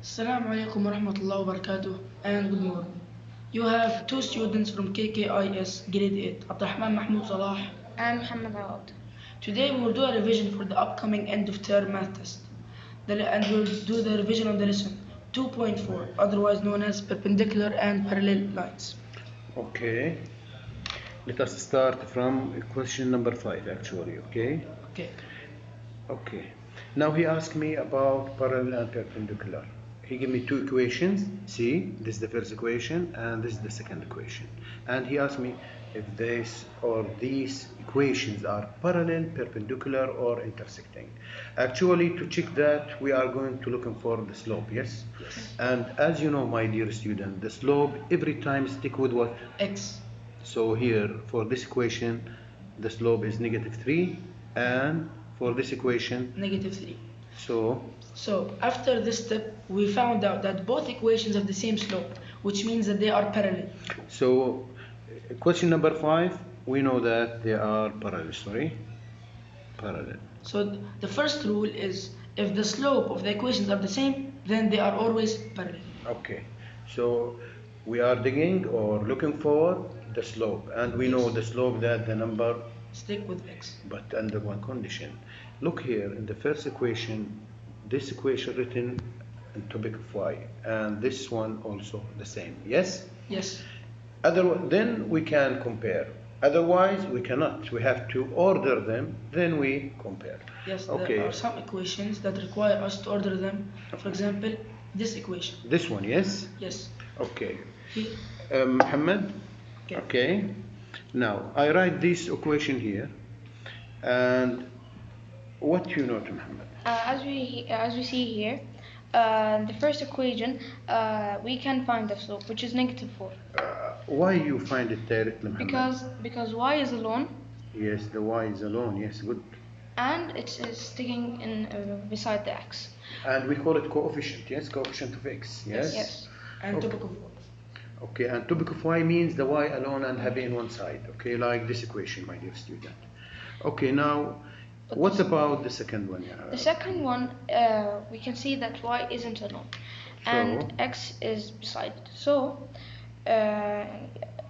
Assalamu alaikum wa rahmatullahi wa barakatuh and good morning. You have two students from KKIS grade 8, Abdurrahman Mahmoud Salah and Muhammad Awad. Today we will do a revision for the upcoming end of term math test. And we'll do the revision on the lesson 2.4, otherwise known as perpendicular and parallel lines. Okay. Let us start from question number 5 actually, okay? Okay. Now he asked me about parallel and perpendicular. He gave me two equations. See, this is the first equation and this is the second equation. And he asked me if this or these equations are parallel, perpendicular or intersecting. Actually, to check that, we are going to looking for the slope, yes? Yes. And as you know, my dear student, the slope every time stick with what? X. So here, for this equation, the slope is -3, and for this equation, -3. So after this step, we found out that both equations have the same slope, which means that they are parallel. So question number 5, we know that they are parallel, parallel. So the first rule is if the slope of the equations are the same, then they are always parallel. Okay, so we are digging or looking for the slope, and we know the slope that the number stick with x. But under one condition. Look here in the first equation, this equation written in topic of y, and this one also the same. Yes? Yes. Then we can compare. Otherwise, we cannot. We have to order them, then we compare. Yes, okay. There are some equations that require us to order them. For example, this equation. This one, yes? Yes. Okay. Muhammad? Okay. Now, I write this equation here, and what you know to Muhammad? As we see here, the first equation, we can find the slope, which is -4. Why you find it directly, Muhammad? Because y is alone. Yes, the y is alone. Yes, good. And it is sticking in beside the x. And we call it coefficient. Yes, coefficient of x. Yes. Yes. And topic of y. Okay, and topic of y means the y alone and having in one side. Okay, like this equation, my dear student. Okay, now what about the second one? The second one, we can see that y isn't alone, and x is beside it. So,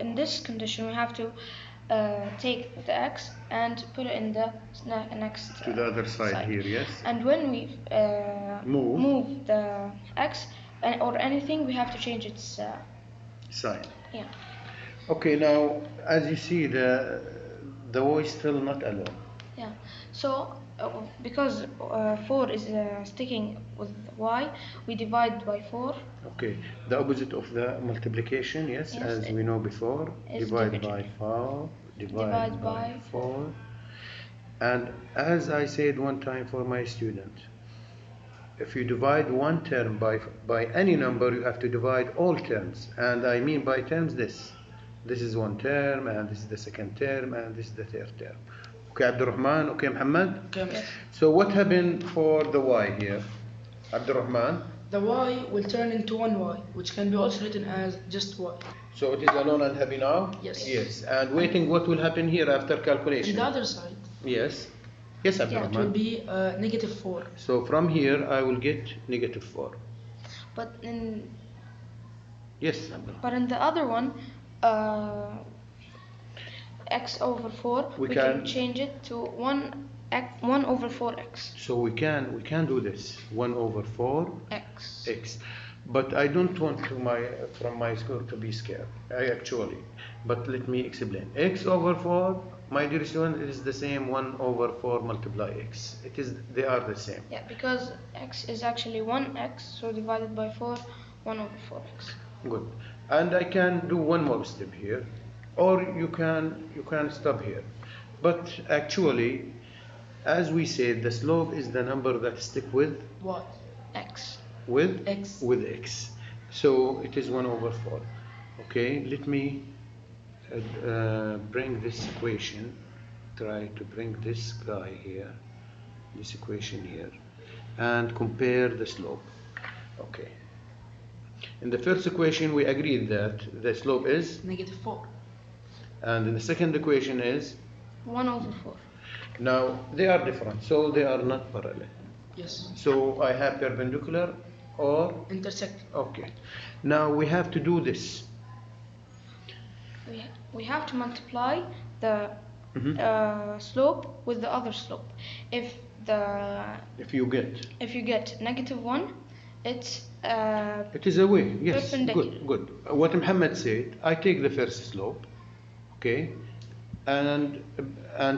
in this condition, we have to take the x and put it in the next to the other side here. Yes. And when we move the x or anything, we have to change its sign. Yeah. Okay, now as you see, the y is still not alone. Yeah. So because 4 is sticking with y, we divide by 4. Okay. The opposite of the multiplication, yes, as we know before. Divide by 4. Divide by 4. And as I said one time for my student, if you divide one term by any number, you have to divide all terms. And I mean by terms this. This is one term, and this is the second term, and this is the third term. Okay, Abdurrahman. Okay, Muhammad? Okay. Yes. So what happened for the y here? Abdurrahman? The y will turn into 1y, which can be also written as just y. So it is alone and happy now? Yes. Yes. And waiting, what will happen here after calculation? On the other side. Yes. Yes, Abdurrahman. It will be -4. So from here, I will get -4. But in Yes, Abdurrahman. But in the other one, x over 4, we can change it to 1 over 4x. So we can do this 1 over 4 x. But I don't want from my school to be scared. But let me explain. X over 4, my dear student, it is the same 1 over 4 multiply x. They are the same. Yeah, because x is actually 1x, so divided by 4, 1 over 4x. Good. And I can do one more step here, or you can stop here. But actually, as we said, the slope is the number that stick with what? X. With x. With x. So it is 1 over 4. Okay, let me bring this equation. Try to bring this guy here, this equation here, and compare the slope. Okay. In the first equation, we agreed that the slope is -4. And in the second equation is 1 over 4. Now they are different, so they are not parallel. Yes. So I have perpendicular or intersecting. okay. Now we have to do this. We have to multiply the slope with the other slope. If you get -1, it's it is a way. Yes, perpendicular. good. What Muhammad said, I take the first slope, okay, and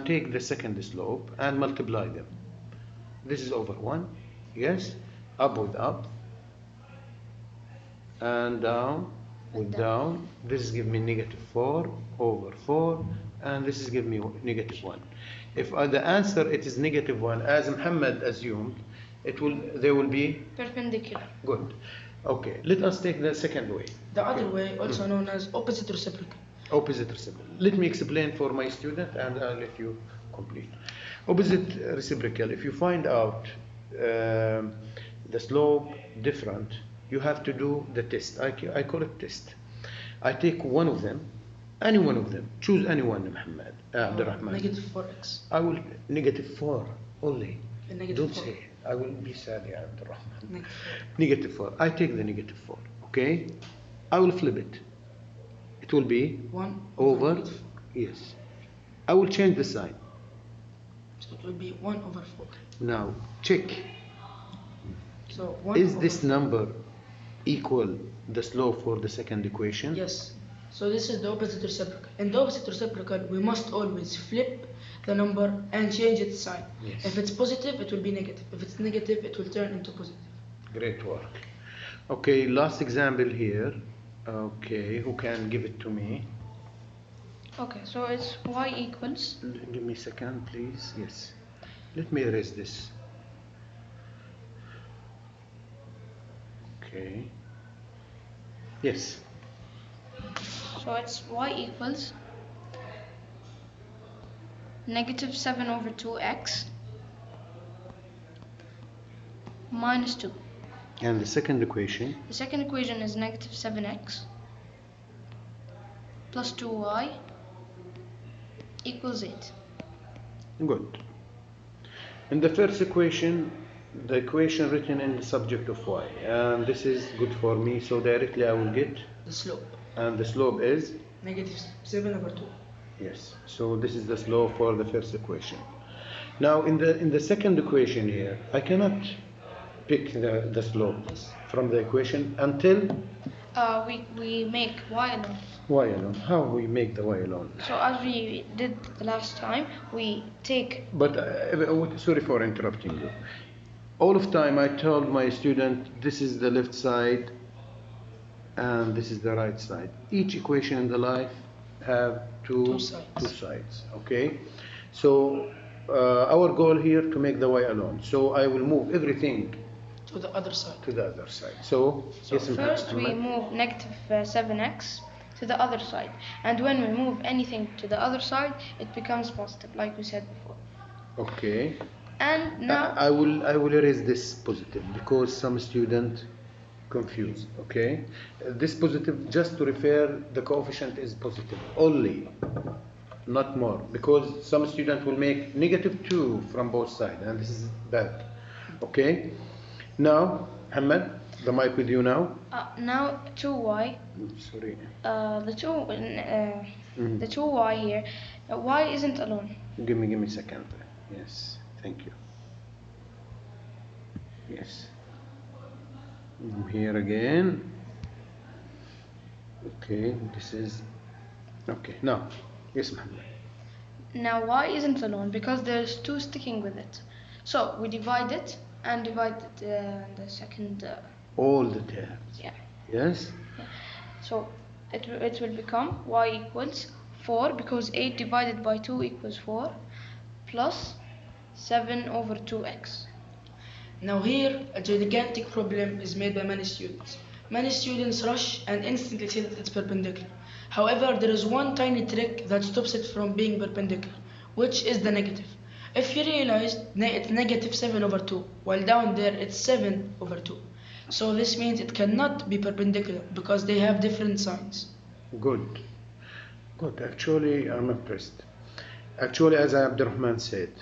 take the second slope and multiply them. This is over 1, yes, up with up, and down with down. This give me -4 over 4, and this is give me -1. If the answer it is -1, as Muhammad assumed, they will be perpendicular. good. Okay, let us take the second way. The other way, also known as opposite reciprocal. Opposite reciprocal. Let me explain for my student and I'll let you complete. Opposite reciprocal, if you find out the slope different, you have to do the test. I call it test. I take one of them, any one of them, choose any one, Muhammad, Abdurrahman. -4x. I will -4 only. Don't 4. say, I will be sad, ya Abdurrahman. -4. I take the -4, okay? I will flip it. It will be 1 over, yes. I will change the sign. So it will be 1 over 4. Now, check. So 1 Is over this 4. number equal the slope for the second equation? Yes. So this is the opposite reciprocal. In the opposite reciprocal, we must always flip the number and change its sign. Yes. If it's positive, it will be negative. If it's negative, it will turn into positive. Great work. Okay, last example here. Okay, who can give it to me? Okay, so it's y equals. Give me a second, please. Yes. Let me erase this. Okay. Yes. So it's y equals -7 over 2x minus 2. And the second equation? The second equation is -7x plus 2y equals 8. Good. In the first equation, the equation written in the subject of y, and this is good for me, so directly I will get The slope. and the slope is -7 over 2. yes, so this is the slope for the first equation. Now in the second equation here, I cannot pick the slope from the equation until We make y alone. y alone. How we make the y alone? So as we did the last time, we take. But sorry for interrupting you. All of time I told my student this is the left side and this is the right side. Each equation in the life have two sides. Okay, so our goal here to make the y alone. So I will move everything To the other side. So yes, First we move -7x to the other side, and when we move anything to the other side, it becomes positive, like we said before. Okay. And now I will erase this positive because some student confused. Okay, this positive just to refer the coefficient is positive only, not more, because some student will make -2 from both sides, and this is bad. Okay. Now, Muhammad, the mic with you now. Now 2y. Sorry. The 2y here. Y isn't alone. Give me a second. Yes, thank you. Yes. Here again. Okay, this is okay. Now, yes, Muhammad. Now y isn't alone because there's 2 sticking with it. So we divide it and divide the second. All the terms. Yeah. Yes. Yeah. So it will become y equals 4 because 8 divided by 2 equals 4 plus 7 over 2x. Now here, a gigantic problem is made by many students. Many students rush and instantly say that it's perpendicular. However, there is one tiny trick that stops it from being perpendicular, which is the negative. If you realize it's -7 over 2, while down there it's 7 over 2. So this means it cannot be perpendicular because they have different signs. Good. Actually, I'm impressed. Actually, as Abdurrahman said,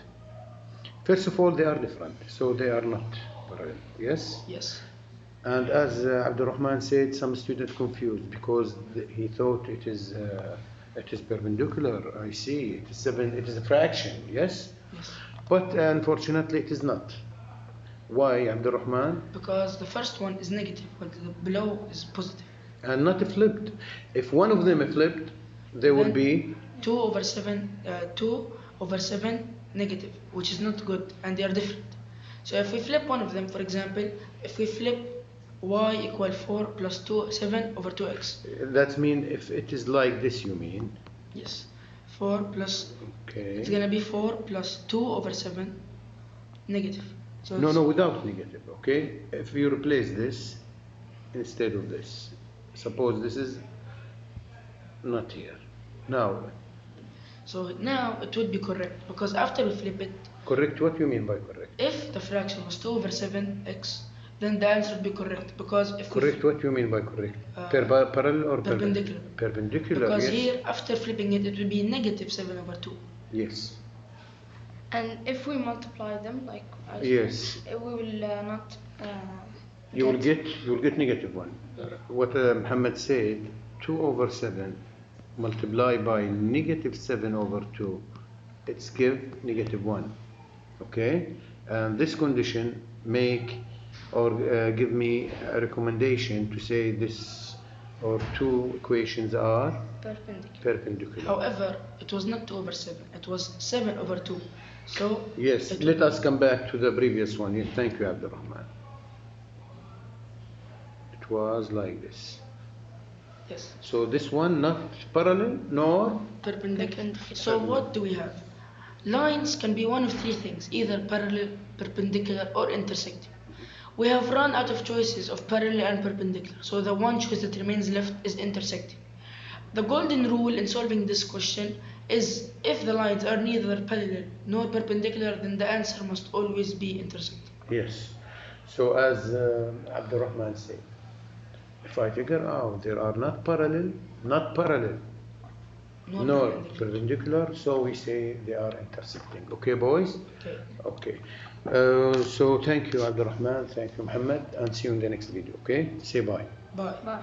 first of all, they are different, so they are not parallel. Yes? Yes. And as Abdurrahman said, some students confused because he thought it is perpendicular. I see. It is 7. It is a fraction. Yes. Yes. But unfortunately, it is not. Why, Abdurrahman? Because the first one is negative, but the below is positive. And not flipped. If one of them is flipped, there will Then be 2 over 7 negative, which is not good, and they are different. So if we flip one of them, for example, if we flip y equal 4 plus 7 over 2x. That means if it is like this, you mean? Yes. 4 plus, Okay. it's gonna be 4 plus 2 over 7 negative. So No, without negative, okay? If you replace this instead of this, suppose this is not here. Now, so now it would be correct, because after we flip it, correct, what you mean by correct? if the fraction was 2 over 7x, then the answer would be correct, because if Correct, what you mean by correct? Parallel or perpendicular. Perpendicular, Because yes. here, after flipping it, it will be negative 7 over 2. Yes. And if we multiply them, like Yes. we will not. You will get negative 1. What Muhammad said, 2 over 7 multiplied by negative 7 over 2, it's give negative 1. Okay? And this condition make or give me a recommendation to say this or two equations are perpendicular. However, it was not 2 over 7, it was 7 over 2. So yes, let us come back to the previous one. Yes, thank you, Abdurrahman. It was like this. Yes. So this one not parallel nor Perpendicular. So what do we have? Lines can be one of three things, either parallel, perpendicular, or intersecting. We have run out of choices of parallel and perpendicular, so the one choice that remains left is intersecting. The golden rule in solving this question is if the lines are neither parallel nor perpendicular, then the answer must always be intersecting. yes. So as Abdurrahman said, if I figure out there are not parallel, nor perpendicular, so we say they are intersecting. Okay, boys? Okay. So thank you, Abdurrahman. Thank you, Muhammad. And see you in the next video. Okay? Say bye. Bye. Bye.